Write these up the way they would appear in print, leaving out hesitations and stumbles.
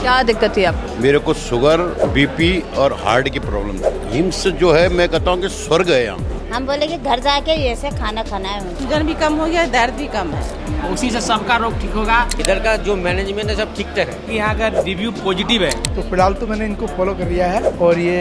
क्या दिक्कत थी आपको? मेरे को शुगर, बीपी और हार्ट की प्रॉब्लम थी। हिम्स जो है मैं कहता हूँ कि स्वर्ग है यहाँ। हम बोले कि घर जाके ऐसे खाना खाना है। शुगर भी कम हो गया, दर्द भी कम है, उसी से सबका रोग ठीक होगा। इधर का जो मैनेजमेंट है सब ठीक ठाक है। यहाँ का रिव्यू पॉजिटिव है। तो फिलहाल तो मैंने इनको फॉलो कर लिया है और ये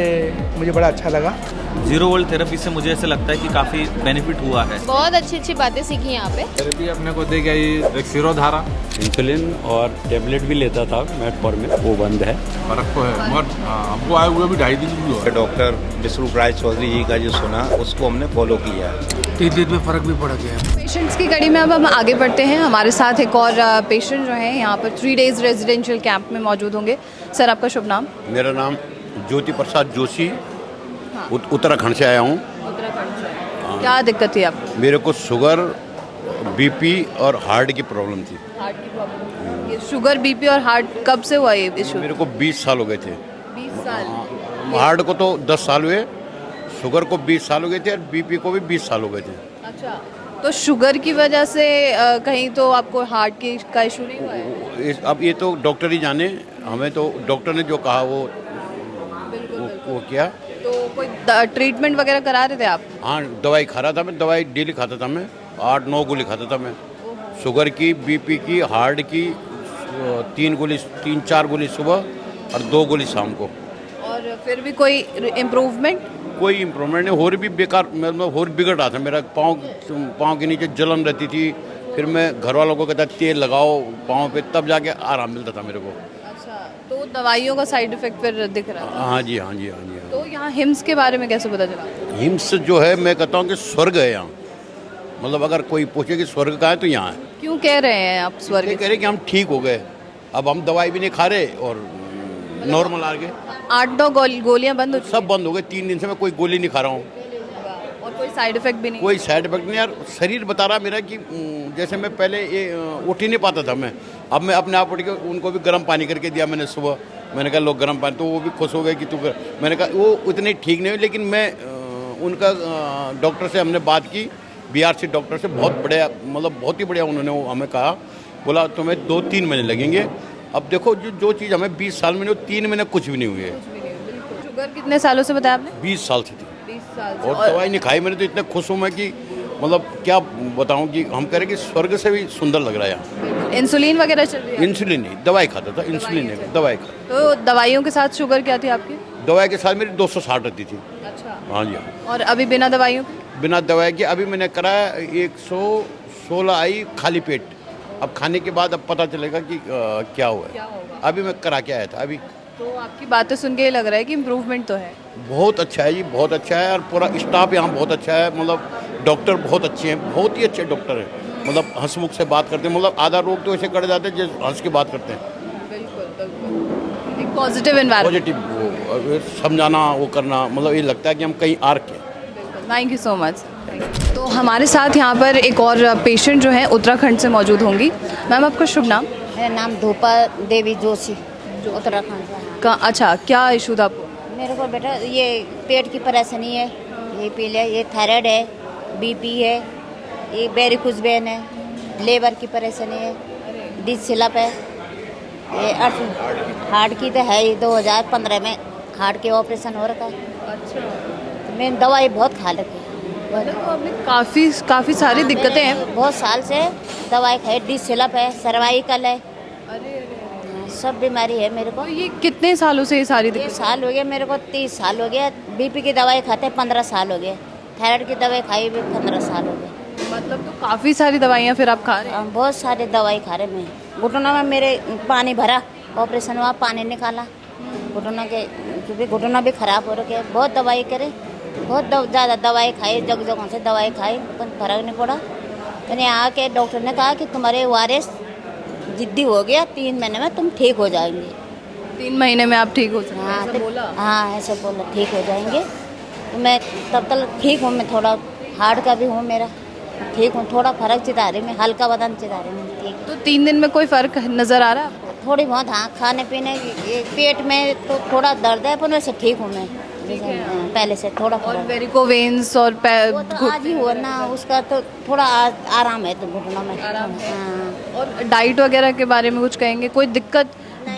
मुझे बड़ा अच्छा लगा। जीरो वोल्ट थेरेपी से मुझे ऐसा लगता है कि काफ़ी बेनिफिट हुआ है। बहुत अच्छी बातें सीखी यहाँ पे। थेरेपी अपने को दे गई सिरोधारा, इंसुलिन और टेबलेट भी लेता था मेटफॉर्मिन, वो बंद है। फर्क तो है मगर हमको आए हुए भी 2.5 दिन भी हुआ। डॉक्टर विष्णु राय चौधरी जी का जो सुना उसको हमने फॉलो किया। 3 दिन में फर्क भी पड़ गया। पेशेंट्स की कड़ी में अब हम आगे बढ़ते हैं। हमारे साथ एक और पेशेंट जो हैं यहाँ पर 3 डेज रेजिडेंशियल कैंप में मौजूद होंगे। सर, आपका शुभ नाम? मेरा नाम ज्योति प्रसाद जोशी, उत्तराखंड से आया हूँ। उत्तराखंड से। क्या दिक्कत थी आपको? मेरे को शुगर, बीपी और हार्ट की प्रॉब्लम थी। हार्ट की प्रॉब्लम? ये शुगर, बीपी और हार्ट कब से हुआ ये इशू? मेरे को 20 साल हो गए थे। 20 साल? हार्ट को तो 10 साल हुए, शुगर को 20 साल हो गए थे और बीपी को भी 20 साल हो गए थे। अच्छा, तो शुगर की वजह से कहीं तो आपको हार्ट की का इशू नहीं हुआ है? अब ये तो डॉक्टर ही जाने, हमें तो डॉक्टर ने जो कहा वो किया। तो कोई ट्रीटमेंट वगैरह करा रहे थे आप? हाँ, दवाई खा रहा था मैं, दवाई डेली खाता था मैं, 8-9 गोली खाता था मैं। शुगर की, बीपी की, हार्ट की 3-4 गोली सुबह और 2 गोली शाम को। और फिर भी कोई इम्प्रूवमेंट? कोई इम्प्रूवमेंट नहीं, और भी बेकार, मतलब और बिगड़ रहा था मेरा। पाँव के नीचे जलन रहती थी। फिर मैं घर वालों को कहता तेल लगाओ पाँव पे, तब जाके आराम मिलता था मेरे को। अच्छा, तो दवाइयों का साइड इफेक्ट फिर दिख रहा था? हाँ जी, हाँ जी, हाँ जी। तो यहाँ हिम्स के बारे में कैसे पता चला? हिम्स जो है मैं कहता हूँ कि स्वर्ग है यहाँ। मतलब अगर कोई पूछे कि स्वर्ग कहाँ है तो यहाँ है। क्यों कह रहे हैं आप स्वर्ग? कह रहे कि हम ठीक हो गए, अब हम दवाई भी नहीं खा रहे और नॉर्मल आ गए। 8-9 गोलियाँ बंद हो चुकी? सब बंद हो गए। 3 दिन से मैं कोई गोली नहीं खा रहा हूँ। और कोई साइड इफेक्ट भी नहीं? कोई साइड इफेक्ट नहीं यार। शरीर बता रहा मेरा कि जैसे मैं पहले ये उठ ही नहीं पाता था मैं, अब मैं अपने आप उठ के उनको भी गर्म पानी करके दिया मैंने सुबह। मैंने कहा लो गर्म पानी, तो वो भी खुश हो गए कि तू मैंने कहा वो उतने ठीक नहीं हुए, लेकिन मैं उनका डॉक्टर से हमने बात की, BRC डॉक्टर से, बहुत बढ़िया, मतलब बहुत ही बढ़िया उन्होंने वो हमें कहा, बोला तुम्हें 2-3 महीने लगेंगे। अब देखो जो चीज़ हमें 20 साल में नहीं, 3 महीने कुछ भी नहीं हुए। शुगर कितने सालों से बताया आपने? 20 साल से थी। 20 साल से। और दवाई नहीं खाई मैंने, तो इतने खुश हूँ मैं कि मतलब क्या बताऊँ कि हम कह रहे कि स्वर्ग से भी सुंदर लग रहा है यहाँ। इंसुलिन वगैरह चल रही है? इंसुलिन नहीं, दवाई खाता था। इंसुलिन नहीं, दवाई खाता। तो दवाइयों के साथ शुगर क्या थी आपकी? दवाई के साथ मेरी 260 रहती थी। अच्छा। हाँ जी। और अभी बिना दवाइयों? बिना दवाई के अभी मैंने कराया 116 आई खाली पेट। अब खाने के बाद अब पता चलेगा कि क्या हुआ है। अभी मैं करा के आया था अभी। तो आपकी बातें सुन के ये लग रहा है कि इम्प्रूवमेंट तो है। बहुत अच्छा है जी, बहुत अच्छा है। और पूरा स्टाफ यहाँ बहुत अच्छा है, मतलब डॉक्टर बहुत अच्छे हैं, बहुत ही अच्छे डॉक्टर हैं। मतलब हंसमुख से बात करते हैं, मतलब आधा रोग तो ऐसे कट जाते हैं जैसे हंस के बात करते हैं। बिल्कुल। एक पॉजिटिव एनवायरनमेंट, पॉजिटिव वो समझाना, वो करना, मतलब ये लगता है कि हम कहीं आ रखे हैं। Thank you so much. तो हमारे साथ यहाँ पर एक और पेशेंट जो है उत्तराखंड से मौजूद होंगी। मैम, आपका शुभ नाम? मेरा नाम धूपा देवी जोशी, उत्तराखंड से। अच्छा, क्या इशू था आपको? मेरे को बेटा ये पेट की परेशानी है, ये पीले, ये थायराइड है, बीपी है, ये वेरिकोज वेन है, लेबर की परेशानी है, डिस्क स्लप है, ये हार्ट की तो है ही। 2015 में हार्ट के ऑपरेशन हो रखा है। अच्छा। तो मैंने दवाई बहुत खा रखी है। तो आपने काफ़ी सारी दिक्कतें हैं। बहुत साल से दवाई खाई, डिस्क स्लप है, सर्वाइकल है, अरे सब बीमारी है मेरे को। तो ये कितने सालों से ये सारी ये साल हो गया मेरे को, 30 साल हो गया। बीपी की दवाई खाते 15 साल हो गए, थायराइड की दवाई खाई भी 15 साल हो गए। मतलब तो काफ़ी सारी दवाइयाँ फिर आप खा रहे हैं? बहुत सारी दवाई खा रहे मैं। घुटनों में मेरे पानी भरा, ऑपरेशन हुआ, पानी निकाला घुटनों के, क्योंकि घुटनों भी खराब हो रखे। बहुत दवाई करे, बहुत ज़्यादा दवाई खाई, जगहों से दवाई खाई, पर फर्क नहीं पड़ा। मैंने आके डॉक्टर ने कहा कि तुम्हारे ORS जिद्दी हो गया, 3 महीने में तुम ठीक हो जाएंगे। 3 महीने में आप ठीक हो सकते हैं? हाँ, ऐसा बोला? हाँ ऐसे बोला, ठीक हो जाएंगे। तो मैं तब तक ठीक हूँ, मैं थोड़ा हार्ट का भी हूँ, मेरा ठीक हूँ, थोड़ा फर्क चिता रही मैं, हल्का बदन चिता रही हूँ, ठीक। तो 3 दिन में कोई फ़र्क नज़र आ रहा है आपको? थोड़ी बहुत, हाँ, खाने पीने ये पेट में तो थोड़ा दर्द है, पर वैसे ठीक हूँ मैं पहले से थोड़ा। और वेरिकोवेन्स और वो तो आज ही हुआ ना, उसका तो थोड़ा आराम है, तो घुटनों में आराम है। हाँ। और डाइट वगैरह के बारे में कुछ कहेंगे? कोई दिक्कत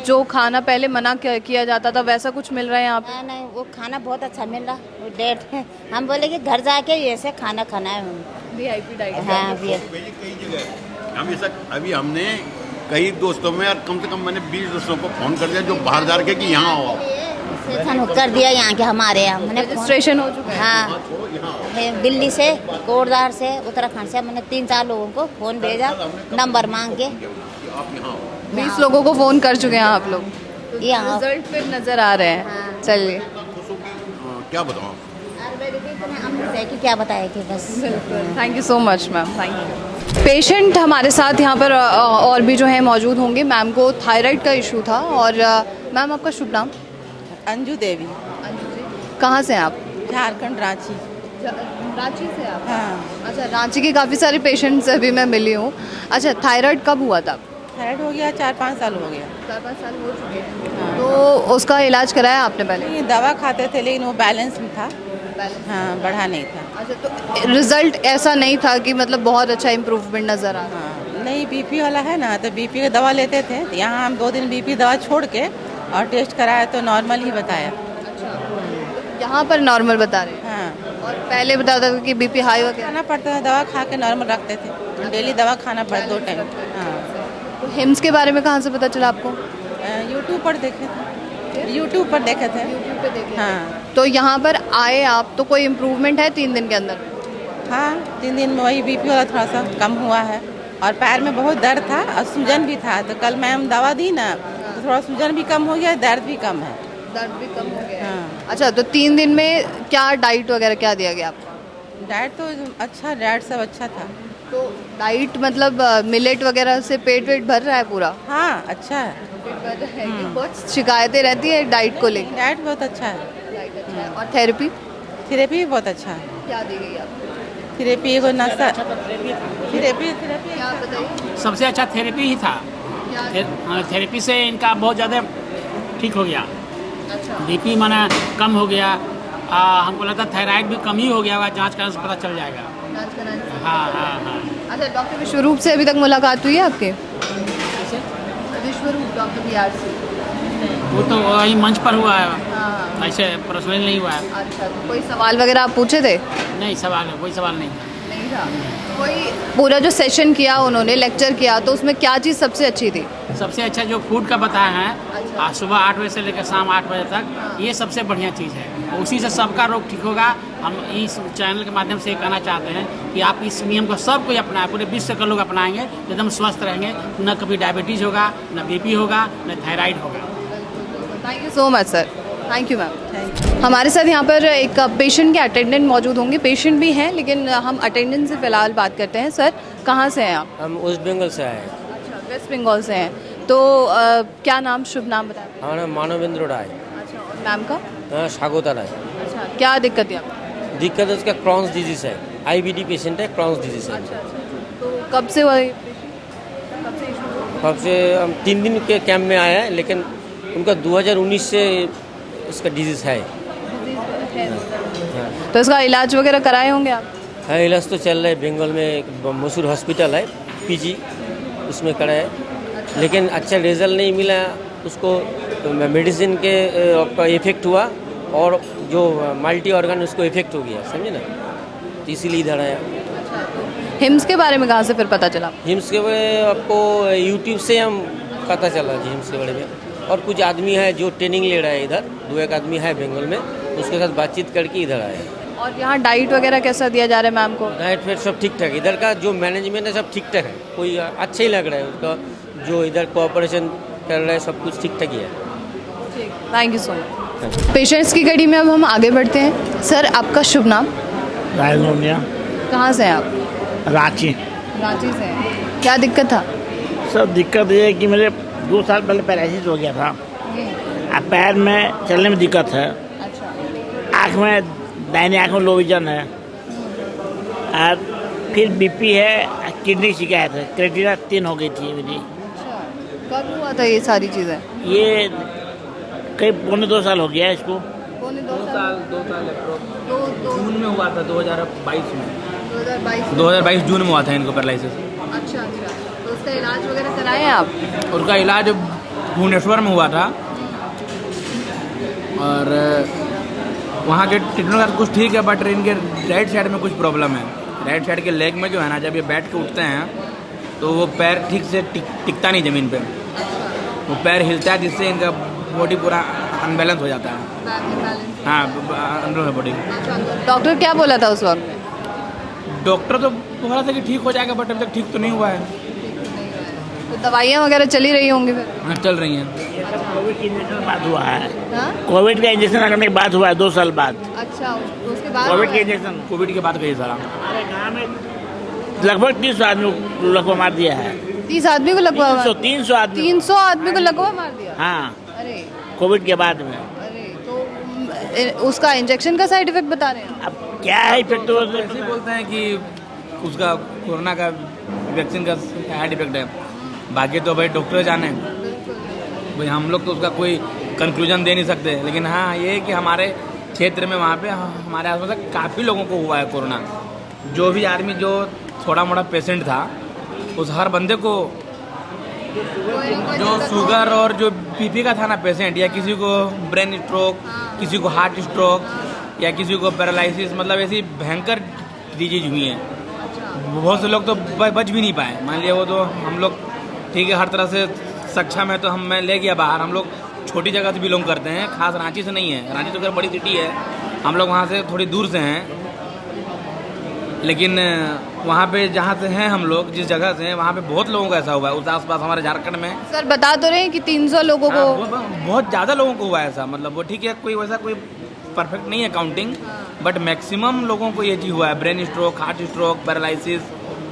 जो खाना पहले मना किया जाता था वैसा कुछ मिल रहा है यहाँ पे? नहीं नहीं, वो खाना बहुत अच्छा मिल रहा। वो डेट हम बोले कि घर जाके ऐसे खाना खाना है। VIP diet. हाँ कई जगह हम ऐसा अभी हमने कई दोस्तों में और कम से कम मैंने 20 दोस्तों को फोन कर दिया जो बाहर जा के कि यहाँ आओ। रजिस्ट्रेशन कर दिया यहाँ के हमारे यहाँ। मैंने रजिस्ट्रेशन हो चुका है? हाँ, दिल्ली से, कोटद्वार से, उत्तराखंड से मैंने 3-4 लोगों को फोन भेजा, नंबर मांग के। 20 लोगों को फोन कर चुके हैं आप लोग? यहाँ रिजल्ट फिर नजर आ रहे हैं। हाँ। चलिए, क्या बताऊँ अमृत है कि क्या बताए कि बस। Thank you so much ma'am, thank you. Patient हमारे साथ यहाँ पर और भी जो है मौजूद होंगे। मैम को थायराइड का इशू था। और मैम आपका शुभ नाम? अंजू देवी, कहाँ से हैं आप? झारखंड, रांची। रांची से आप? हाँ, अच्छा, रांची के काफ़ी सारे पेशेंट से भी मैं मिली हूँ। अच्छा, थायराइड कब हुआ था? थायराइड हो गया 4-5 साल हो गया। 4-5 साल हो चुके हैं। तो उसका इलाज कराया आपने पहले? ये दवा खाते थे लेकिन वो बैलेंस में था। हाँ, बढ़ा नहीं था। अच्छा, तो रिजल्ट ऐसा नहीं था कि मतलब बहुत अच्छा इम्प्रूवमेंट नज़र आ रहा? हाँ, नहीं, बीपी वाला है ना, तो बीपी की दवा लेते थे। यहाँ हम 2 दिन बीपी दवा छोड़ के और टेस्ट कराया तो नॉर्मल ही बताया। यहाँ पर नॉर्मल बता रहे हैं? हाँ, और पहले बताता था कि बीपी हाई वगैरह? खाना पड़ता था, दवा खा के नॉर्मल रखते थे। डेली दवा खाना पड़ता 2 टाइम। हाँ, तो हिम्स के बारे में कहाँ से पता चला आपको? यूट्यूब पर देखे थे। यूट्यूब पर देखे थे। यूट्यूब पे देखे? हाँ तो यहाँ पर आए आप तो कोई इम्प्रूवमेंट है 3 दिन के अंदर? हाँ, 3 दिन में वही बीपी वाला थोड़ा सा कम हुआ है। और पैर में बहुत दर्द था और सूजन भी था। तो कल मैम दवा दी ना, तो थोड़ा सूजन भी कम हो गया, दर्द भी कम है। दर्द भी कम हो गया? हाँ। अच्छा, तो 3 दिन में क्या डाइट वगैरह क्या दिया गया आपको? डाइट तो अच्छा, डाइट सब अच्छा था। तो डाइट मतलब मिलेट वगैरह से पेट वेट भर रहा है पूरा? हाँ, अच्छा है। पेट भर रहा है कि बहुत शिकायतें रहती है डाइट को लेकर? डाइट बहुत अच्छा है। डाइट अच्छा है। और थेरेपी? थेरेपी भी बहुत अच्छा है। क्या दी गई आपको? थेरेपी को नाश्ता, थेरेपी क्या बताइए? सबसे अच्छा थेरेपी ही था। थेरेपी से इनका बहुत ज़्यादा ठीक हो गया। बीपी माना कम हो गया। हमको लगता है थायराइड भी कम ही हो गया होगा। जांच कराने से पता चल जाएगा। हाँ हाँ हाँ। अच्छा, डॉक्टर विश्वरूप से अभी तक मुलाकात हुई है आपके? विश्वरूप डॉक्टर BRC? वो तो वही मंच पर हुआ है, हाँ। ऐसे पर्सनल नहीं हुआ है। अच्छा, तो कोई सवाल वगैरह आप पूछे थे? नहीं, कोई सवाल नहीं था। नहीं था। कोई पूरा जो सेशन किया उन्होंने, लेक्चर किया, तो उसमें क्या चीज़ सबसे अच्छी थी? सबसे अच्छा जो फूड का बताया है, सुबह 8 बजे से लेकर शाम 8 बजे तक, ये सबसे बढ़िया चीज़ है। उसी से सबका रोग ठीक होगा। हम इस चैनल के माध्यम से कहना चाहते हैं कि आप इस नियम को सब कोई अपनाएं, पूरे विश्व के लोग अपनाएंगे, एकदम स्वस्थ रहेंगे। न कभी डायबिटीज़ होगा, न बीपी होगा, न थायराइड होगा। Thank you so much sir. Thank you ma'am. हमारे साथ यहाँ पर एक पेशेंट के अटेंडेंट मौजूद होंगे। पेशेंट भी हैं लेकिन हम अटेंडेंट से फ़िलहाल बात करते हैं। सर, कहाँ से हैं आप? हम वेस्ट बंगाल से आए हैं। अच्छा, वेस्ट बंगाल से हैं। तो क्या नाम, शुभ नाम बताएं? हमारा मानवेंद्र राय। अच्छा, और मैम का? स्वागता राय। अच्छा, क्या दिक्कत है आपको? दिक्कत है उसका क्रॉन्स डिजीज़ है। IBD पेशेंट है, क्रॉन्स डिजीज़ है। अच्छा, तो कब से हुआ ये पेशेंट? कब से इशू हुआ? कब से? हम 3 दिन के कैंप में आए हैं, लेकिन उनका 2019 से इसका डिजीज़ है। तो इसका इलाज वगैरह कराए होंगे आप? हाँ, इलाज तो चल रहा है। बंगाल में एक मशहूर हॉस्पिटल है PG, उसमें कराए, लेकिन अच्छा रिजल्ट नहीं मिला उसको। मेडिसिन के आपका इफेक्ट हुआ और जो मल्टी ऑर्गन उसको इफेक्ट हो गया, समझे ना, तो इसीलिए इधर आया। हिम्स के बारे में कहाँ से फिर पता चला? हिम्स के बारे में आपको यूट्यूब से हम पता चला जी, हिम्स के बारे में। और कुछ आदमी है जो ट्रेनिंग ले रहा है इधर, 2-1 आदमी है बंगाल में, उसके साथ बातचीत करके इधर आए। और यहाँ डाइट वगैरह कैसा दिया जा रहा है मैम को? डाइट फिर सब ठीक ठाक, इधर का जो मैनेजमेंट है सब ठीक ठाक है। कोई अच्छा ही लग रहा है उसका, जो इधर कोऑपरेशन कर रहा है, सब कुछ ठीक ठाक ही है। Thank you so much. Patients की कड़ी में अब हम आगे बढ़ते हैं। सर, आपका शुभ नाम? रायलोनिया, कहाँ से हैं आप? रांची। रांची से हैं। क्या दिक्कत था? सब दिक्कत ये है कि मेरे 2 साल पहले पैरालिसिस हो गया था। अब पैर में चलने में दिक्कत है। अच्छा। आँख में, दाहिने आँख में लो विजन है। और फिर BP है, किडनी शिकायत है, क्रेटिना 3 हो गई थी मेरी। अच्छा, कब हुआ था ये सारी चीज़ें? ये करीब 2.25 साल हो गया है इसको। 2 साल जून में हुआ था, 2022 में। 2022 जून में हुआ था इनको पैरालिसिस। अच्छा, तो उसका इलाज वगैरह कराए आप? उनका इलाज भुवनेश्वर में हुआ था और वहाँ के ट्रीटमेंट का कुछ ठीक है, बट इनके राइट साइड में कुछ प्रॉब्लम है। राइट साइड के लेग में जो है ना, जब ये बैठ के उठते हैं तो वो पैर ठीक से टिकता नहीं ज़मीन पे, वो पैर हिलता है जिससे इनका बॉडी पूरा अनबैलेंस हो जाता है। हाँ, अंदर बॉडी। डॉक्टर क्या बोला था उस वक्त? डॉक्टर तो बोला था कि ठीक हो जाएगा, बट अभी तक ठीक तो नहीं हुआ है। तो दवाइयाँ वगैरह चली रही होंगी फिर? हाँ, चल रही हैं। कोविड के इंजेक्शन बाद हुआ है। कोविड का इंजेक्शन लगने के बाद हुआ है 2 साल बाद। अच्छा, उसके बाद कोविड के इंजेक्शन कोविड के बाद गई सारा। गाँव में लगभग 300 आदमी को लगभग मार दिया है। 30 आदमी को लगवा? 300 आदमी। 300 आदमी को लगवा मार दिया? हाँ, अरे कोविड के बाद में। अरे, तो उसका इंजेक्शन का साइड इफेक्ट बता रहे हैं? अब क्या है इफेक्ट? तो ऐसे बोलते हैं कि उसका कोरोना का वैक्सीन का साइड इफेक्ट है, बाकी तो भाई डॉक्टर जाने। भाई हम लोग तो उसका कोई कंक्लूजन दे नहीं सकते, लेकिन हाँ ये है कि हमारे क्षेत्र में वहाँ पे हमारे आसपास काफ़ी लोगों को हुआ है कोरोना। जो भी आदमी जो थोड़ा मोड़ा पेशेंट था, उस हर बंदे को, जो शुगर और जो बीपी का था ना पेशेंट, या किसी को ब्रेन स्ट्रोक, किसी को हार्ट स्ट्रोक, या किसी को पैरालिसिस, मतलब ऐसी भयंकर डिजीज हुई है। बहुत से लोग तो बच भी नहीं पाए। मान लिया वो तो हम लोग ठीक है, हर तरह से सक्षम है, तो मैं ले गया बाहर। हम लोग छोटी जगह से बिलोंग करते हैं, खास रांची से नहीं है। रांची तो खैर बड़ी सिटी है, हम लोग वहाँ से थोड़ी दूर से हैं। लेकिन वहाँ पे जहाँ से हैं हम लोग, जिस जगह से हैं, वहाँ पे बहुत लोगों का ऐसा हुआ है। उस आसपास हमारे झारखंड में सर बता तो रहे हैं कि 300 लोगों को। बहुत ज़्यादा लोगों को हुआ है ऐसा। मतलब वो ठीक है, कोई वैसा कोई परफेक्ट नहीं है काउंटिंग, बट मैक्सिमम लोगों को ये चीज़ हुआ है। Brain stroke, heart stroke, paralysis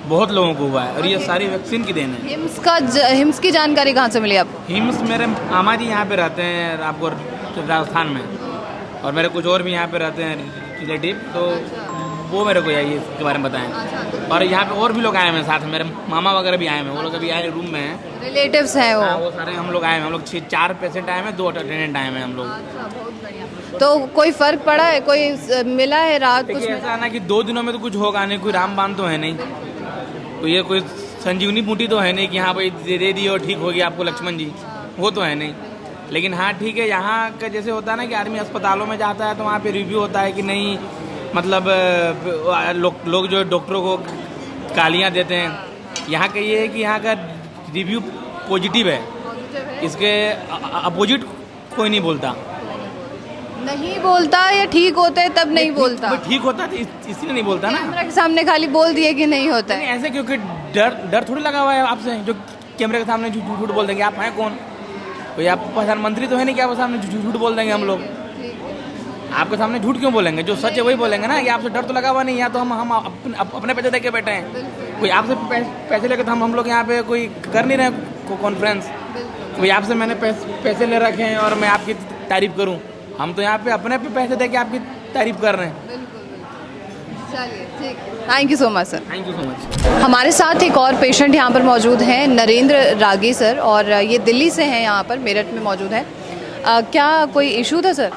बहुत लोगों को हुआ है, और ये सारी वैक्सीन की देन है। हिम्स की जानकारी कहाँ से मिली आपको? हिम्स मेरे मामा जी यहाँ पे रहते हैं आपको राजस्थान में, और मेरे कुछ और भी यहाँ पे रहते हैं रिलेटिव, तो वो मेरे को यही इसके बारे में बताएं। और यहाँ पे और भी लोग आए हैं साथ में, मेरे मामा वगैरह भी आए हैं, वो लोग अभी आए रूम में हैं, रिलेटिव्स हैं वो। हाँ, वो सारे हम लोग आए हैं। हम लोग 4 पेशेंट आए हैं, 2 अटेंडेंट आए हैं हम लोग। तो कोई फर्क पड़ा है? कोई मिला है राहत? कुछ ऐसा है ना कि 2 दिनों में तो कुछ होगा नहीं, कोई रामबाण तो है नहीं, तो ये कोई संजीवनी बूटी तो है नहीं कि हाँ भाई दे दी और ठीक हो गया आपको लक्ष्मण जी, वो तो है नहीं। लेकिन हाँ ठीक है, यहाँ का जैसे होता है ना कि आदमी अस्पतालों में जाता है तो वहाँ पे रिव्यू होता है कि नहीं, मतलब लोग जो डॉक्टरों को गालियाँ देते हैं। यहाँ का ये है कि यहाँ का रिव्यू पॉजिटिव है, इसके अपोजिट कोई नहीं बोलता। नहीं बोलता या ठीक होते हैं तब नहीं बोलता? ठीक होता है इसलिए नहीं बोलता ना। कैमरा के सामने खाली बोल दिए कि नहीं होता है ऐसे, क्योंकि डर थोड़ी लगा हुआ है आपसे। जो कैमरे के सामने झूठ बोल देंगे, आप हैं कौन? कोई आप प्रधानमंत्री तो है नहीं कि आपके सामने झूठ बोल देंगे हम लोग। आपके सामने झूठ क्यों बोलेंगे? जो सच है वही बोलेंगे ना। कि आपसे डर तो लगा हुआ नहीं, या तो हम अपने पैसे दे के बैठे हैं। कोई आपसे पैसे लेके तो हम लोग यहाँ पे कोई कर नहीं रहे कॉन्फ्रेंस। कोई आपसे मैंने पैसे ले रखे हैं और मैं आपकी तारीफ करूँ? हम तो यहाँ पे अपने पे पैसे दे के आपकी तारीफ कर रहे हैं। चलिए ठीक, thank you so much sir. Thank you so much. हमारे साथ एक और पेशेंट यहाँ पर मौजूद हैं, नरेंद्र रागी सर, और ये दिल्ली से हैं, यहाँ पर मेरठ में मौजूद है। क्या कोई इशू था सर?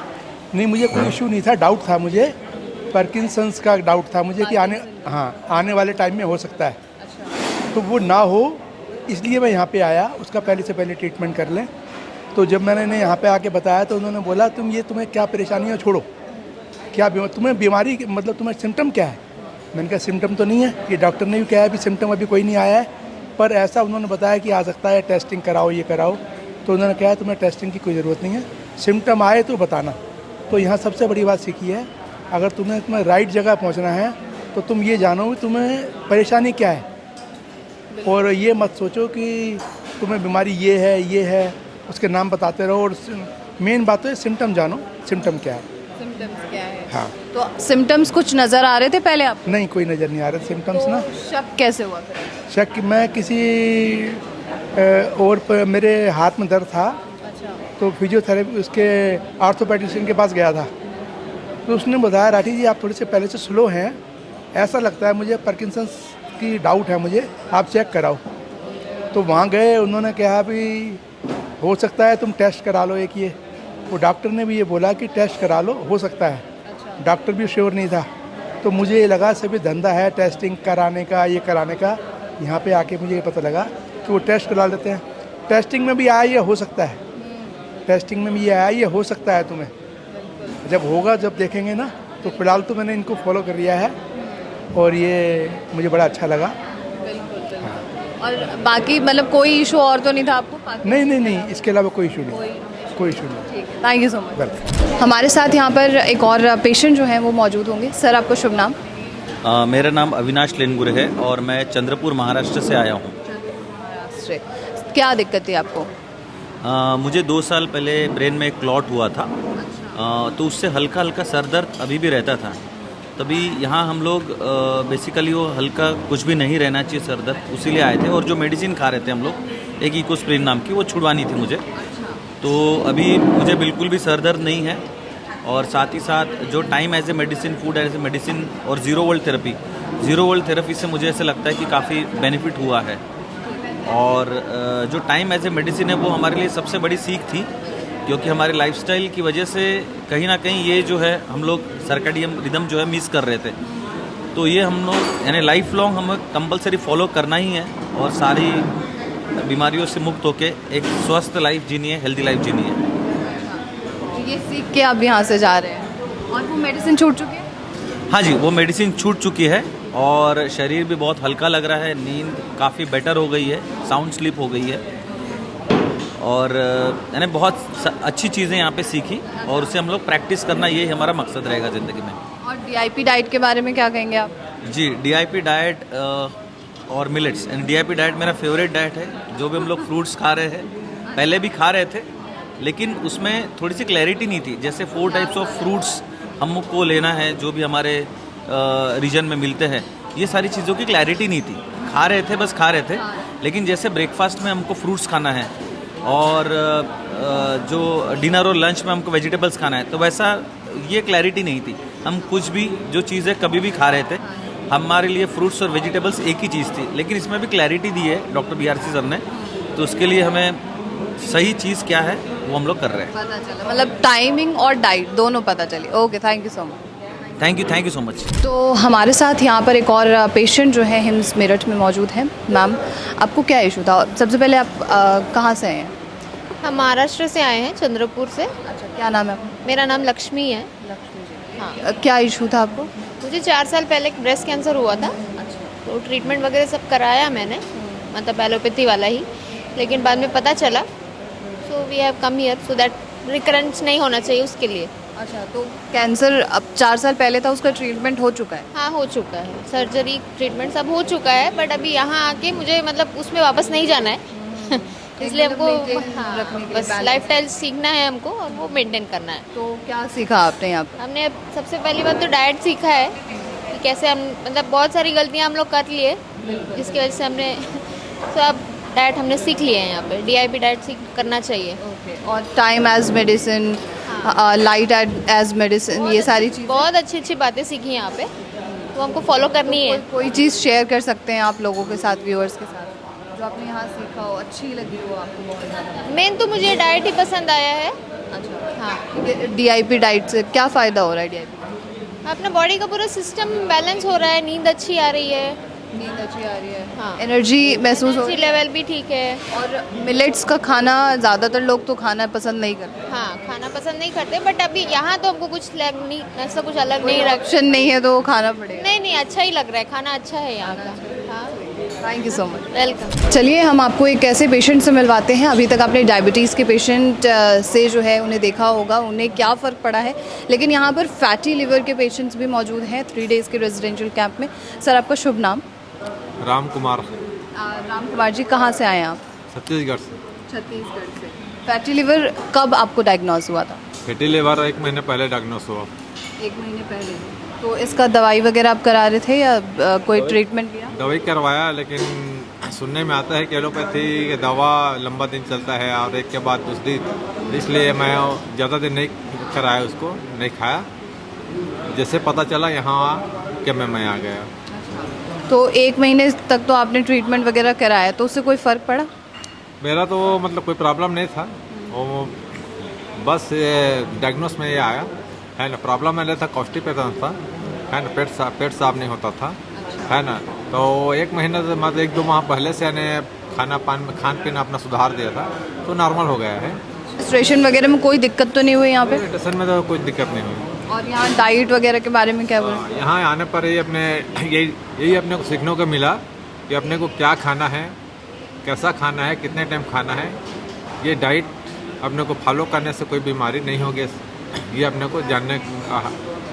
नहीं, मुझे कोई इशू नहीं था, डाउट था मुझे, पार्किंसंस का डाउट था मुझे कि आने वाले टाइम में हो सकता है। तो वो ना हो इसलिए मैं यहाँ पे आया, उसका पहले से पहले ट्रीटमेंट कर लें। तो जब मैंने यहाँ पे आके बताया तो उन्होंने बोला तुम्हें क्या परेशानी है, छोड़ो, क्या तुम्हें बीमारी, मतलब तुम्हें सिम्टम क्या है? मैंने कहा सिम्टम तो नहीं है, ये डॉक्टर ने भी कहा है अभी सिम्टम अभी कोई नहीं आया है, पर ऐसा उन्होंने बताया कि आ सकता है, टेस्टिंग कराओ, ये कराओ। तो उन्होंने कहा तुम्हें टेस्टिंग की कोई ज़रूरत नहीं है, सिम्टम आए तो बताना। तो यहाँ सबसे बड़ी बात सीखी है, अगर तुम्हें राइट जगह पहुँचना है तो तुम ये जानो कि तुम्हें परेशानी क्या है, और ये मत सोचो कि तुम्हें बीमारी ये है, उसके नाम बताते रहो। और मेन बात है सिम्टम जानो, सिम्टम क्या है। सिम्टम्स क्या है? हाँ। तो सिम्टम्स कुछ नज़र आ रहे थे पहले आप? नहीं, कोई नज़र नहीं आ रहा सिम्टम्स ना। शक कैसे हुआ फिर? शक मैं किसी और मेरे हाथ में दर्द था। अच्छा। तो फिजियोथेरेपी उसके आर्थोपेडिशियन के पास गया था, तो उसने बताया राठी जी आप थोड़े से पहले से स्लो हैं, ऐसा लगता है मुझे पार्किंसंस की डाउट है मुझे, आप चेक कराओ। तो वहाँ गए, उन्होंने कहा भी हो सकता है तुम टेस्ट करा लो एक ये। वो डॉक्टर ने भी ये बोला कि टेस्ट करा लो, हो सकता है। अच्छा। डॉक्टर भी श्योर नहीं था। तो मुझे ये लगा सभी धंधा है टेस्टिंग कराने का, ये कराने का। यहाँ पे आके मुझे ये पता लगा कि वो टेस्ट करा लेते हैं। टेस्टिंग में भी आया ये हो सकता है, टेस्टिंग में भी ये आया ये हो सकता है तुम्हें, जब होगा जब देखेंगे ना। तो फिलहाल तो मैंने इनको फॉलो कर लिया है और ये मुझे बड़ा अच्छा लगा। और बाकी मतलब कोई इशू और तो नहीं था आपको? नहीं, इसके अलावा कोई इशू नहीं, कोई इशू नहीं। Thank you so much. हमारे साथ यहाँ पर एक और पेशेंट जो हैं वो मौजूद होंगे। सर आपका शुभ नाम? मेरा नाम अविनाश लेनगुरे है और मैं चंद्रपुर महाराष्ट्र से आया हूँ। क्या दिक्कत थी आपको? मुझे 2 साल पहले ब्रेन में एक क्लॉट हुआ था, तो उससे हल्का हल्का सर दर्द अभी भी रहता था। तभी यहाँ हम लोग बेसिकली वो हल्का कुछ भी नहीं रहना चाहिए सर दर्द, उसीलिए आए थे। और जो मेडिसिन खा रहे थे हम लोग, एक इकोस्प्रिन नाम की, वो छुड़वानी थी मुझे। तो अभी मुझे बिल्कुल भी सर दर्द नहीं है। और साथ ही साथ जो time as a medicine, food as a medicine और 0 वोल्ट थेरेपी से मुझे ऐसा लगता है कि काफ़ी बेनिफिट हुआ है। और जो टाइम एज ए मेडिसिन है वो हमारे लिए सबसे बड़ी सीख थी, क्योंकि हमारे लाइफस्टाइल की वजह से कहीं ना कहीं ये जो है हम लोग सर्कैडियन रिदम जो है मिस कर रहे थे। तो ये हम लोग यानी लाइफ लॉन्ग हमें कंपलसरी फॉलो करना ही है और सारी बीमारियों से मुक्त होके एक स्वस्थ लाइफ जीनी है, हेल्दी लाइफ जीनी है। ये सीख के आप यहाँ से जा रहे हैं और वो मेडिसिन छूट चुकी है? हाँ जी, वो मेडिसिन छूट चुकी है और शरीर भी बहुत हल्का लग रहा है, नींद काफ़ी बेटर हो गई है, साउंड स्लीप हो गई है। और यानी बहुत अच्छी चीज़ें यहाँ पे सीखी और उसे हम लोग प्रैक्टिस करना, ये हमारा मकसद रहेगा ज़िंदगी में। और DIP डाइट के बारे में क्या कहेंगे आप? जी, DIP डाइट और मिलेट्स, DIP डाइट मेरा फेवरेट डाइट है। जो भी हम लोग फ्रूट्स खा रहे हैं, पहले भी खा रहे थे, लेकिन उसमें थोड़ी सी क्लैरिटी नहीं थी। जैसे 4 टाइप्स ऑफ फ्रूट्स हमको लेना है जो भी हमारे रीजन में मिलते हैं, ये सारी चीज़ों की क्लैरिटी नहीं थी। खा रहे थे, बस खा रहे थे। लेकिन जैसे ब्रेकफास्ट में हमको फ्रूट्स खाना है और जो डिनर और लंच में हमको वेजिटेबल्स खाना है, तो वैसा ये क्लैरिटी नहीं थी। हम कुछ भी जो चीज़ें कभी भी खा रहे थे, हमारे लिए फ्रूट्स और वेजिटेबल्स एक ही चीज़ थी। लेकिन इसमें भी क्लैरिटी दी है डॉक्टर BRC सर ने, तो उसके लिए हमें सही चीज़ क्या है वो हम लोग कर रहे हैं। पता चला, मतलब टाइमिंग और डाइट दोनों पता चली। Okay, thank you so much. Thank you so much. तो हमारे साथ यहाँ पर एक और पेशेंट जो है हिम्स मेरठ में मौजूद है। मैम, आपको क्या इशू था? सबसे पहले आप कहाँ से हैं? हम महाराष्ट्र से आए हैं, चंद्रपुर से। अच्छा, क्या नाम है आपका? मेरा नाम लक्ष्मी है। हाँ, क्या इशू था आपको? मुझे 4 साल पहले एक ब्रेस्ट कैंसर हुआ था। तो ट्रीटमेंट वगैरह सब कराया मैंने, मतलब एलोपैथी वाला ही। लेकिन बाद में पता चला, so we have come here so that recurrence नहीं होना चाहिए उसके लिए। अच्छा, तो कैंसर अब 4 साल पहले था, उसका ट्रीटमेंट हो चुका है? हाँ, हो चुका है, सर्जरी ट्रीटमेंट सब हो चुका है। बट अभी यहाँ आके मुझे मतलब उसमें वापस नहीं जाना है इसलिए हमको बस लाइफस्टाइल सीखना है हमको और वो मेंटेन करना है। तो क्या सीखा आपने यहाँ पर? हमने सबसे पहली बात तो डाइट सीखा है कि कैसे हम, मतलब बहुत सारी गलतियाँ हम लोग कर लिए जिसकी वजह से हमने सब डाइट हमने सीख लिए हैं। यहाँ पे DIP डाइट सीख करना चाहिए। और time as medicine, light as medicine, ये सारी चीज़ बहुत अच्छी अच्छी बातें सीखी यहाँ पे, वो हमको फॉलो करनी है। कोई चीज़ शेयर कर सकते हैं आप लोगों के साथ, व्यूअर्स के साथ, जो आपने यहाँ सीखा हो, अच्छी लगी हो आपको बहुत ज़्यादा? मेन तो मुझे डाइट ही पसंद आया है। अच्छा, हाँ। DIP डाइट से क्या फ़ायदा हो रहा है? DIP अपना बॉडी का पूरा सिस्टम बैलेंस हो रहा है, नींद अच्छी आ रही है। नींद अच्छी आ रही है, हाँ। एनर्जी महसूस हो, लेवल भी ठीक है। और मिलेट्स का खाना ज़्यादातर लोग तो खाना पसंद नहीं करते। हाँ, खाना पसंद नहीं करते, बट अभी यहाँ तो हमको कुछ नहीं, ऐसा कुछ अलग नहीं रखा, ऑप्शन नहीं है तो वो खाना पड़ेगा। नहीं, अच्छा ही लग रहा है, खाना अच्छा है यहाँ का। हाँ, thank you so much. Welcome. चलिए हम आपको एक ऐसे पेशेंट से मिलवाते हैं। अभी तक आपने डायबिटीज़ के पेशेंट से जो है उन्हें देखा होगा, उन्हें क्या फ़र्क पड़ा है, लेकिन यहाँ पर फैटी लिवर के पेशेंट्स भी मौजूद हैं 3 डेज़ के रेजिडेंशियल कैंप में। सर आपका शुभ नाम? राम कुमार। राम कुमार जी, कहाँ से आए हैं आप? छत्तीसगढ़ से। छत्तीसगढ़ से। फैटी लिवर कब आपको डायग्नोज हुआ था? फैटी लिवर 1 महीने पहले डायग्नोस हुआ। 1 महीने पहले। तो इसका दवाई वगैरह आप करा रहे थे या कोई ट्रीटमेंट लिया? दवाई करवाया, लेकिन सुनने में आता है कि एलोपैथी की दवा लंबा दिन चलता है और एक के बाद दूसरी, इसलिए मैं ज़्यादा दिन नहीं कराया, उसको नहीं खाया। जैसे पता चला यहाँ कि मैं आ गया। तो 1 महीने तक तो आपने ट्रीटमेंट वगैरह कराया, तो उससे कोई फ़र्क पड़ा? मेरा तो मतलब कोई प्रॉब्लम नहीं था, वो बस डायग्नोस में ये आया है ना। प्रॉब्लम मैंने था कॉन्स्टिपेशन था, है ना, पेट साफ नहीं होता था, है ना। तो 1 महीने से मतलब 1-2 माह पहले से यानी खान पीन अपना सुधार दिया था, तो नॉर्मल हो गया है। रजिस्ट्रेशन वगैरह में कोई दिक्कत तो नहीं हुई यहाँ पे? रजिस्ट्रेशन में तो कोई दिक्कत नहीं हुई। और यहाँ डाइट वगैरह के बारे में क्या बोलें? यहाँ आने पर यही अपने को सीखने को मिला कि अपने को क्या खाना है, कैसा खाना है, कितने टाइम खाना है। ये डाइट अपने को फॉलो करने से कोई बीमारी नहीं होगी, ये अपने को जानने।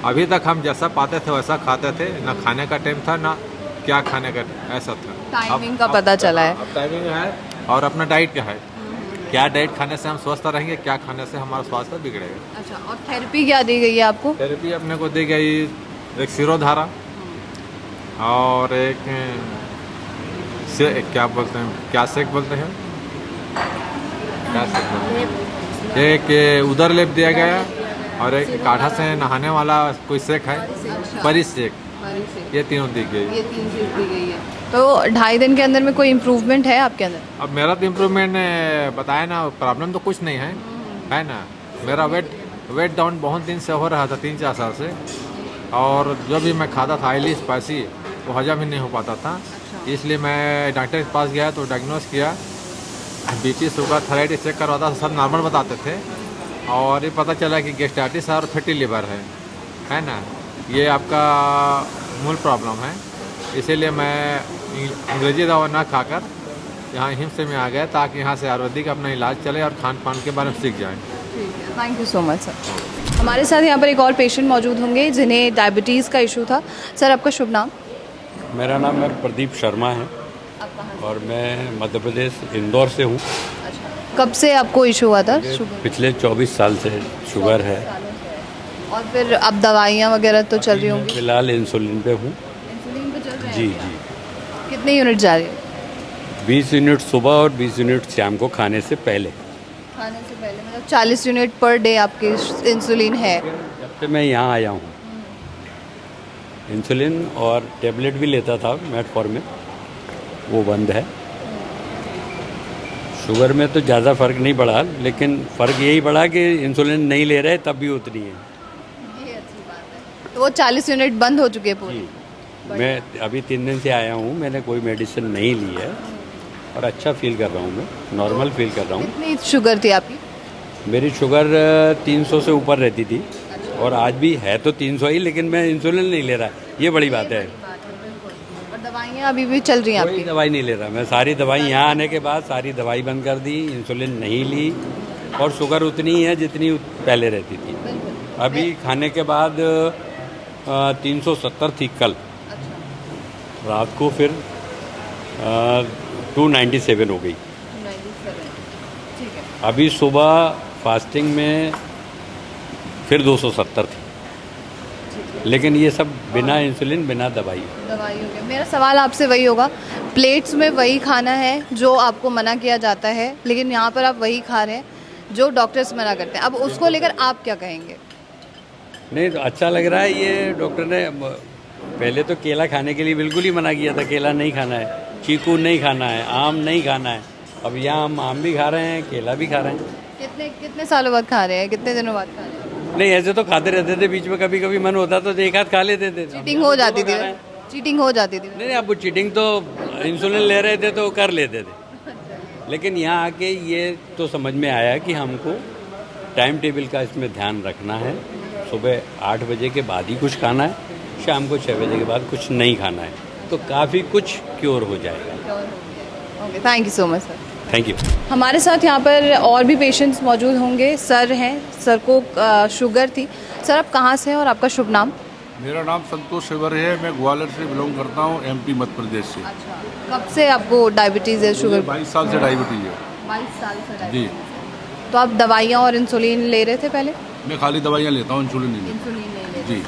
अभी तक हम जैसा पाते थे वैसा खाते थे, ना खाने का टाइम था ना क्या खाने का, ऐसा था। टाइमिंग का पता चला है। अब टाइमिंग है और अपना डाइट क्या है, क्या डाइट खाने से हम स्वस्थ रहेंगे, क्या खाने से हमारा स्वास्थ्य बिगड़ेगा। अच्छा, और थेरेपी क्या दी गई है आपको? थेरेपी अपने को दी गई एक सिरोधारा और एक क्या बोलते हैं, क्या सेक बोलते हैं, क्या सेक बोलते हैं, एक उदर लेप दिया गया और एक काढ़ा से नहाने वाला कोई सेक है, परी सेक, ये तीनों दी गई। ये 3 चीज़ दी गई है। तो 2.5 दिन के अंदर में कोई इम्प्रूवमेंट है आपके अंदर? अब मेरा तो इम्प्रूवमेंट बताया ना, प्रॉब्लम तो कुछ नहीं है ना। मेरा वेट डाउन बहुत दिन से हो रहा था, 3-4 साल से, और जो भी मैं खाता था ऑयली स्पाइसी वो हजम ही नहीं हो पाता था। इसलिए मैं डॉक्टर के पास गया तो डायग्नोस किया, बीपी शुगर थायराइड चेक करवाता था, सब नॉर्मल बताते थे, और ये पता चला कि गैस्ट्राइटिस और फैटी लिवर है ना, ये आपका मूल प्रॉब्लम है। इसीलिए मैं अंग्रेजी दवा ना खाकर यहाँ हिम्स में आ गया, ताकि यहाँ से आयुर्वेदिक अपना इलाज चले और खान पान के बारे में सीख जाएँ। ठीक है, thank you so much sir. हमारे साथ यहाँ पर एक और पेशेंट मौजूद होंगे जिन्हें डायबिटीज़ का इशू था। सर, आपका शुभ नाम? मेरा नाम है प्रदीप शर्मा है और मैं मध्य प्रदेश इंदौर से हूँ। कब से आपको इशू हुआ था? पिछले 24 साल से शुगर है। और फिर अब दवाइयाँ वगैरह तो चल रही होंगी? फिलहाल इंसुलिन पे हूँ। इंसुलिन पे चल रहे हैं? जी जी। कितने यूनिट जा रही है? 20 यूनिट सुबह और 20 यूनिट शाम को खाने से पहले। खाने से पहले मतलब 40 यूनिट पर डे आपकी इंसुलिन है? जब से मैं यहाँ आया हूँ इंसुलिन और टेबलेट भी लेता था मेटफॉर्मिन, वो बंद है। शुगर में तो ज़्यादा फ़र्क नहीं पड़ा, लेकिन फ़र्क यही पड़ा कि इंसुलिन नहीं ले रहे तब भी उतनी है। ये अच्छी बात है। तो वो 40 यूनिट बंद हो चुके हैं पूरी? मैं अभी 3 दिन से आया हूँ, मैंने कोई मेडिसिन नहीं ली है और अच्छा फील कर रहा हूँ, मैं नॉर्मल फील कर रहा हूँ। कितनी शुगर थी आपकी? मेरी शुगर 300 से ऊपर रहती थी और आज भी है तो 300 ही, लेकिन मैं इंसुलिन नहीं ले रहा, ये बड़ी बात है। और दवाइयाँ अभी भी चल रही हैं आपकी? कोई दवाई नहीं ले रहा मैं, सारी दवाई यहाँ आने के बाद सारी दवाई बंद कर दी, इंसुलिन नहीं ली, और शुगर उतनी ही है जितनी पहले रहती थी। अभी खाने के बाद 370 थी कल रात को, फिर 297 हो गई। अभी सुबह फास्टिंग में फिर 270 थी, लेकिन ये सब बिना इंसुलिन बिना दवाई हो गया। मेरा सवाल आपसे वही होगा, प्लेट्स में वही खाना है जो आपको मना किया जाता है, लेकिन यहाँ पर आप वही खा रहे हैं जो डॉक्टर्स मना करते हैं, अब उसको लेकर आप क्या कहेंगे? नहीं तो अच्छा लग रहा है। ये डॉक्टर ने पहले तो केला खाने के लिए बिल्कुल ही मना किया था, केला नहीं खाना है, चीकू नहीं खाना है, आम नहीं खाना है। अब यहाँ हम आम भी खा रहे हैं, केला भी खा रहे हैं। कितने सालों बाद खा रहे हैं, कितने दिनों बाद खा रहे हैं? नहीं, ऐसे तो खाते रहते थे, बीच में कभी कभी मन होता तो एक हाथ खा लेते थे। चीटिंग हो जाती थी? चीटिंग हो जाती थी? नहीं, अब वो चीटिंग तो इंसुलिन ले रहे थे तो कर लेते थे, लेकिन यहाँ आके ये तो समझ में आया कि हमको टाइम टेबल का इसमें ध्यान रखना है। सुबह 8 बजे के बाद ही कुछ खाना है, शाम को 6 बजे के बाद कुछ नहीं खाना है, तो काफ़ी कुछ क्योर हो जाएगा। Okay, thank you so much sir. Thank you. हमारे साथ यहाँ पर और भी पेशेंट्स मौजूद होंगे। सर हैं, सर को शुगर थी। सर, आप कहाँ से हैं और आपका शुभ नाम? मेरा नाम संतोष शिवर है, मैं ग्वालियर से बिलोंग करता हूँ, MP मध्य प्रदेश से। अच्छा, कब से आपको डायबिटीज़ है? शुगर 22 साल से डायबिटीज़ है। 22 साल से जी। तो आप दवाइयाँ और इंसुलिन ले रहे थे पहले? मैं खाली दवाइयाँ लेता हूँ, इंसुलिन नहीं लेते जी।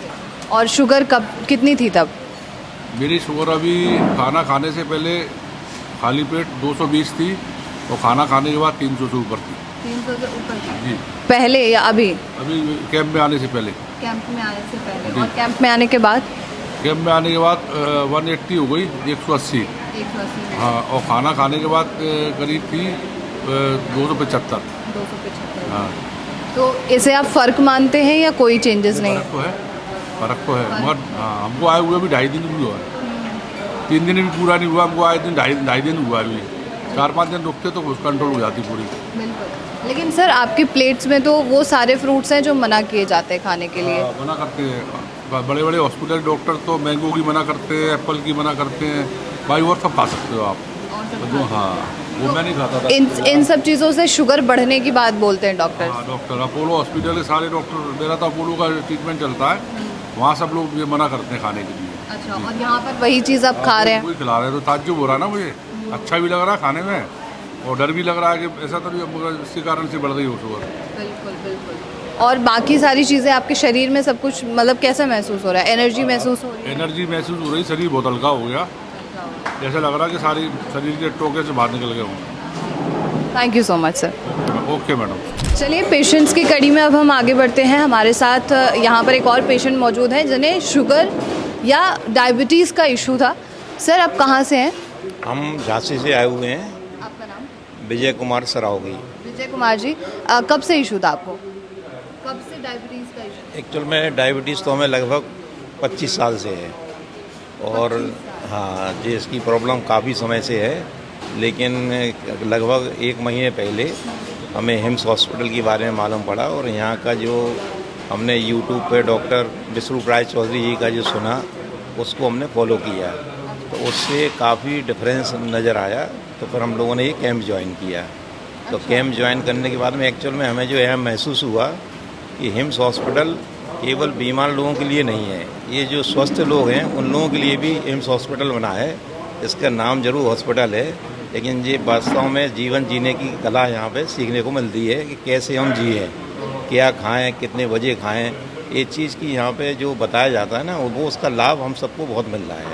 और शुगर कब कितनी थी तब? मेरी शुगर अभी खाना खाने से पहले खाली पेट 220 थी और खाना खाने के बाद 300 से ऊपर थी। 300 से ऊपर थी जी। पहले या अभी? अभी कैंप में आने से पहले। कैंप में आने से पहले। और कैंप में आने के बाद? कैंप में आने के बाद 180 हो गई, 180। हाँ, और खाना खाने के बाद करीब थी 275। 275। हाँ। तो इसे आप फ़र्क मानते हैं या कोई चेंजेस नहीं? फ़र्क तो है मगर हाँ, हमको आए हुए भी 2.5 दिन भी हुआ है। 3 दिन भी पूरा नहीं हुआ, हमको आए दिन 2.5 दिन हुआ अभी। 4-5 दिन रुकते तो कंट्रोल हो जाती पूरी। बिल्कुल। लेकिन सर आपकी प्लेट्स में तो वो सारे फ्रूट्स हैं जो मना किए जाते हैं खाने के लिए। मना करते हैं, बड़े बड़े हॉस्पिटल डॉक्टर तो मैंगो की मना करते हैं, एप्पल की मना करते हैं, भाई और सब खा सकते हो आप। तो हाँ, वो मैं नहीं खाता था। इन सब चीज़ों से शुगर बढ़ने की बात बोलते हैं डॉक्टर। हाँ, डॉक्टर अपोलो हॉस्पिटल के सारे डॉक्टर, मेरा तो अपोलो का ट्रीटमेंट चलता है, वहाँ सब लोग ये मना करते हैं खाने के लिए। अच्छा, और यहाँ पर वही चीज़ आप खा रहे हैं? वही खिला रहे हैं, तो ताज्जुब हो रहा है ना मुझे, अच्छा भी लग रहा है खाने में और डर भी लग रहा है कि ऐसा तो नहीं इसके कारण से बढ़ गई हो शुगर। बिल्कुल बिल्कुल। और बाकी सारी चीज़ें आपके शरीर में सब कुछ मतलब कैसा महसूस हो रहा है? एनर्जी महसूस हो रही है? एनर्जी महसूस हो रही, शरीर बहुत हल्का हो गया, जैसा लग रहा है कि सारी शरीर के टोके से बाहर निकल गए हों। Thank you so much sir. Okay madam. चलिए पेशेंट्स की कड़ी में अब हम आगे बढ़ते हैं। हमारे साथ यहाँ पर एक और पेशेंट मौजूद है जिन्हें शुगर या डायबिटीज़ का इशू था। सर आप कहाँ से हैं? हम झांसी से आए हुए हैं। आपका नाम? विजय कुमार सरावगी। विजय कुमार जी, कब से इशू था आपको? कब से डायबिटीज़ का इशू? एक्चुअल में डायबिटीज़ तो हमें लगभग 25 साल से है और हाँ जी, इसकी प्रॉब्लम काफ़ी समय से है, लेकिन लगभग 1 महीने पहले हमें हिम्स हॉस्पिटल के बारे में मालूम पड़ा और यहाँ का जो हमने यूट्यूब पे डॉक्टर विष्णु राय चौधरी जी का जो सुना उसको हमने फॉलो किया, तो उससे काफ़ी डिफरेंस नज़र आया। तो फिर हम लोगों ने ये कैंप ज्वाइन किया। तो कैंप ज्वाइन करने के बाद में एक्चुअल में हमें जो है महसूस हुआ कि हिम्स हॉस्पिटल केवल बीमार लोगों के लिए नहीं है, ये जो स्वस्थ लोग हैं उन लोगों के लिए भी हिम्स हॉस्पिटल बना है। इसका नाम जरूर हॉस्पिटल है, लेकिन ये वास्तव में जीवन जीने की कला यहाँ पे सीखने को मिलती है कि कैसे हम जिए, क्या खाएं, कितने बजे खाएं, ये चीज़ की यहाँ पे जो बताया जाता है ना, वो उसका लाभ हम सबको बहुत मिल रहा है।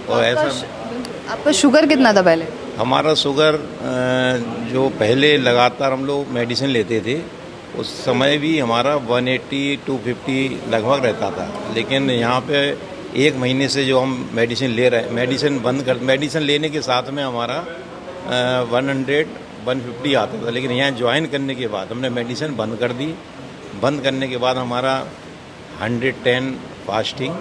और ऐसा आपका शुगर कितना था पहले? हमारा शुगर जो पहले लगातार हम लोग मेडिसिन लेते थे उस समय भी हमारा 180-250 लगभग रहता था, लेकिन यहाँ पे 1 महीने से जो हम मेडिसिन ले रहे हैं, मेडिसिन लेने के साथ में हमारा 100-150 आता था, लेकिन यहाँ ज्वाइन करने के बाद हमने मेडिसिन बंद कर दी। बंद करने के बाद हमारा 110 फास्टिंग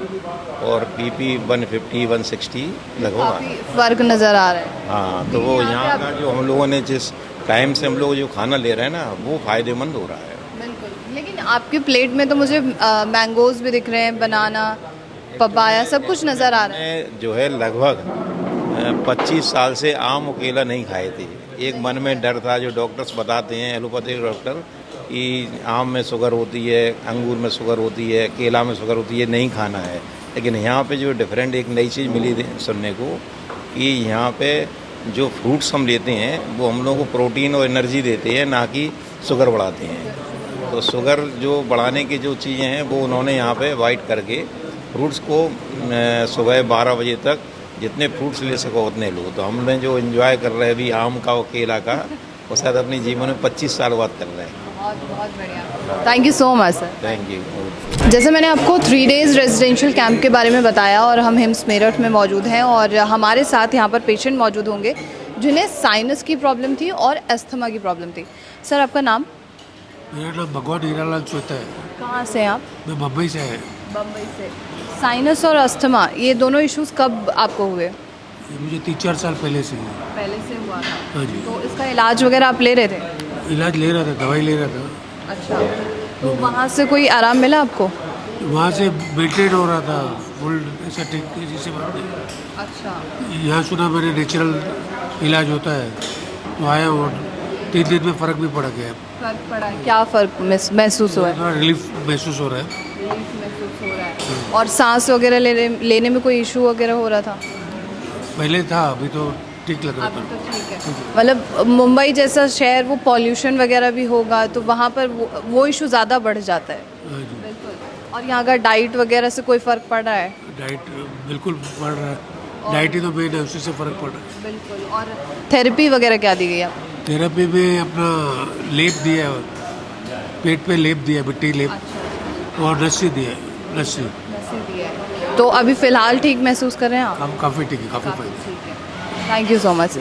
और बीपी 150-160 लगभग फ़र्क नज़र आ रहा है। हाँ, तो वो यहाँ का जो हम लोगों ने जिस टाइम से हम लोग जो खाना ले रहे हैं ना, वो फ़ायदेमंद हो रहा है। बिल्कुल। लेकिन आपकी प्लेट में तो मुझे मैंगोज़ भी दिख रहे हैं, बनाना, पपाया, सब कुछ नज़र आ रहा है। जो है लगभग 25 साल से आम और केला नहीं खाए थे। एक मन में डर था, जो डॉक्टर्स बताते हैं एलोपैथिक डॉक्टर, कि आम में शुगर होती है, अंगूर में शुगर होती है, केला में शुगर होती है, नहीं खाना है। लेकिन यहाँ पे जो डिफरेंट एक नई चीज़ मिली सुनने को कि यहाँ पे जो फ्रूट्स हम लेते हैं वो हम लोगों को प्रोटीन और एनर्जी देते हैं, ना कि शुगर बढ़ाते हैं। तो शुगर जो बढ़ाने की जो चीज़ें हैं वो उन्होंने यहाँ पे अवॉइड करके फ्रूट्स को सुबह 12 बजे तक जितने फ्रूट्स ले सको उतने लो। तो हमने जो एंजॉय कर रहे हैं अभी आम का और केला का, वो शायद अपने जीवन में 25 साल बाद कर रहे हैं। बहुत बढ़िया, thank you so much sir. Thank you. जैसे मैंने आपको 3 डेज़ रेजिडेंशियल कैंप के बारे में बताया और हम हिम्स मेरठ में मौजूद हैं और हमारे साथ यहाँ पर पेशेंट मौजूद होंगे जिन्हें साइनस की प्रॉब्लम थी और अस्थमा की प्रॉब्लम थी। सर आपका नाम? मेरा नाम भगवान हीरालाल चौथा है। कहाँ से हैं आप? मैं बम्बई से है। बम्बई से। साइनस और अस्थमा ये दोनों इश्यूज कब आपको हुए? ये मुझे 3-4 साल पहले से है। पहले से हुआ था? हाँ जी। तो इसका इलाज वगैरह आप ले रहे थे? इलाज ले रहा था, दवाई ले रहा था। अच्छा, तो वहाँ से कोई आराम मिला आपको? वहाँ से मेंटेन हो रहा था फुल, ऐसा ठीक तेजी से बात नहीं। अच्छा। यहाँ सुना मैंने नेचुरल इलाज होता है, तो आया और 3 दिन में फ़र्क भी पड़ गया। फ़र्क पड़ा है? क्या फ़र्क महसूस हुआ है? रिलीफ महसूस हो रहा है। रिलीफ महसूस हो रहा है। और सांस वगैरह लेने में कोई इशू वगैरह हो रहा था? पहले था, अभी तो ठीक लग रहा था। तो ठीक है। मतलब मुंबई जैसा शहर, वो पॉल्यूशन वगैरह भी होगा तो वहाँ पर वो इशू ज़्यादा बढ़ जाता है। बिल्कुल। और यहाँ का डाइट वगैरह से कोई फ़र्क पड़ रहा है? डाइट बिल्कुल पड़ रहा है, डाइट ही तो मेन है, उसी से फ़र्क पड़ रहा है। बिल्कुल। और थेरेपी वगैरह क्या दी गई आप? थेरेपी में अपना लेप दिया, पेट पे लेप दिया, मिट्टी लेप। अच्छा। और लस्सी दिया, लस्सी दी है। तो अभी फ़िलहाल ठीक महसूस कर रहे हैं आप? हम काफ़ी ठीक है, काफ़ी फायदा। Thank you so much.